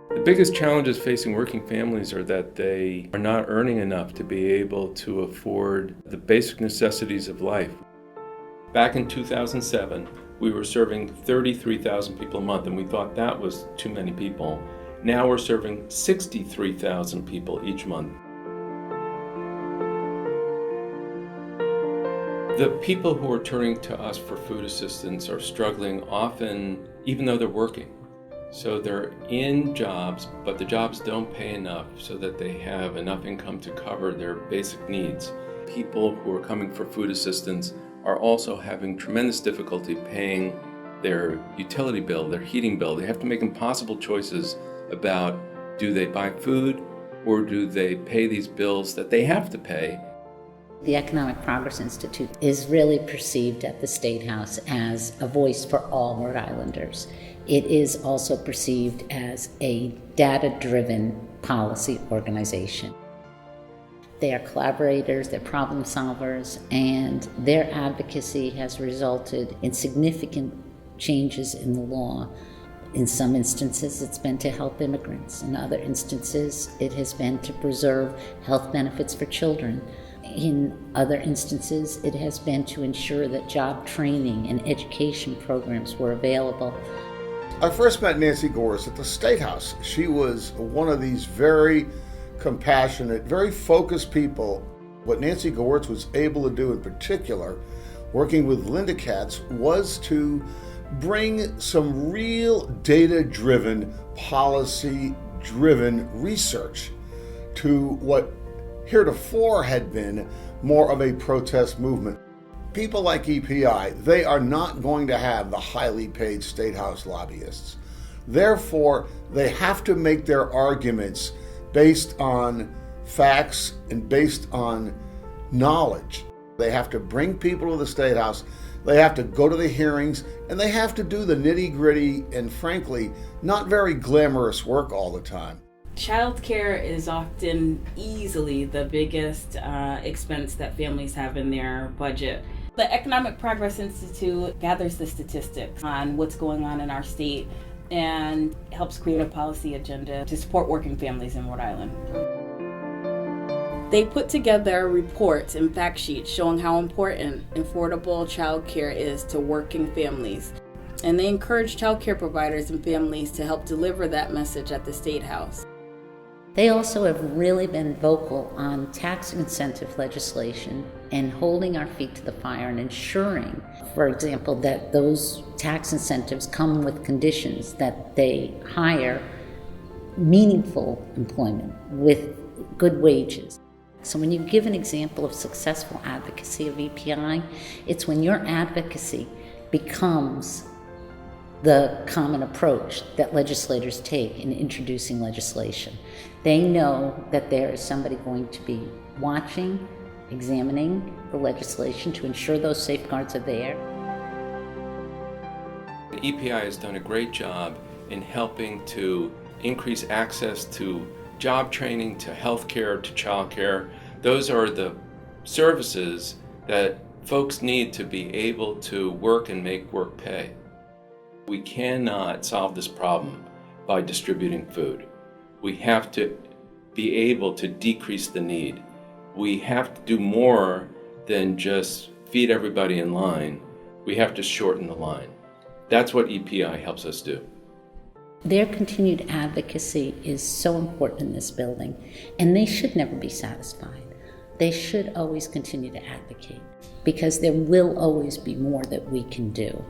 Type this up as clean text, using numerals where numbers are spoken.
The biggest challenges facing working families are that they are not earning enough to be able to afford the basic necessities of life. Back in 2007, we were serving 33,000 people a month, and we thought that was too many people. Now we're serving 63,000 people each month. The people who are turning to us for food assistance are struggling often, even though they're working. So they're in jobs, but the jobs don't pay enough so that they have enough income to cover their basic needs. People who are coming for food assistance are also having tremendous difficulty paying their utility bill, their heating bill. They have to make impossible choices about, do they buy food or do they pay these bills that they have to pay? The Economic Progress Institute is really perceived at the State House as a voice for all Rhode Islanders. It is also perceived as a data-driven policy organization. They are collaborators, they're problem solvers, and their advocacy has resulted in significant changes in the law. In some instances, it's been to help immigrants. In other instances, it has been to preserve health benefits for children. In other instances, it has been to ensure that job training and education programs were available. I first met Nancy Goris at the State House. She was one of these very compassionate, very focused people. What Nancy Goris was able to do in particular, working with Linda Katz, was to bring some real data-driven, policy-driven research to what heretofore had been more of a protest movement. People like EPI, they are not going to have the highly paid State House lobbyists. Therefore, they have to make their arguments based on facts and based on knowledge. They have to bring people to the State House, they have to go to the hearings, and they have to do the nitty-gritty and frankly, not very glamorous work all the time. Childcare is often easily the biggest expense that families have in their budget. The Economic Progress Institute gathers the statistics on what's going on in our state and helps create a policy agenda to support working families in Rhode Island. They put together reports and fact sheets showing how important affordable childcare is to working families. And they encourage childcare providers and families to help deliver that message at the State House. They also have really been vocal on tax incentive legislation and holding our feet to the fire and ensuring, for example, that those tax incentives come with conditions that they hire meaningful employment with good wages. So when you give an example of successful advocacy of EPI, it's when your advocacy becomes the common approach that legislators take in introducing legislation. They know that there is somebody going to be watching, examining the legislation to ensure those safeguards are there. The EPI has done a great job in helping to increase access to job training, to healthcare, to childcare. Those are the services that folks need to be able to work and make work pay. We cannot solve this problem by distributing food. We have to be able to decrease the need. We have to do more than just feed everybody in line. We have to shorten the line. That's what EPI helps us do. Their continued advocacy is so important in this building, and they should never be satisfied. They should always continue to advocate, because there will always be more that we can do.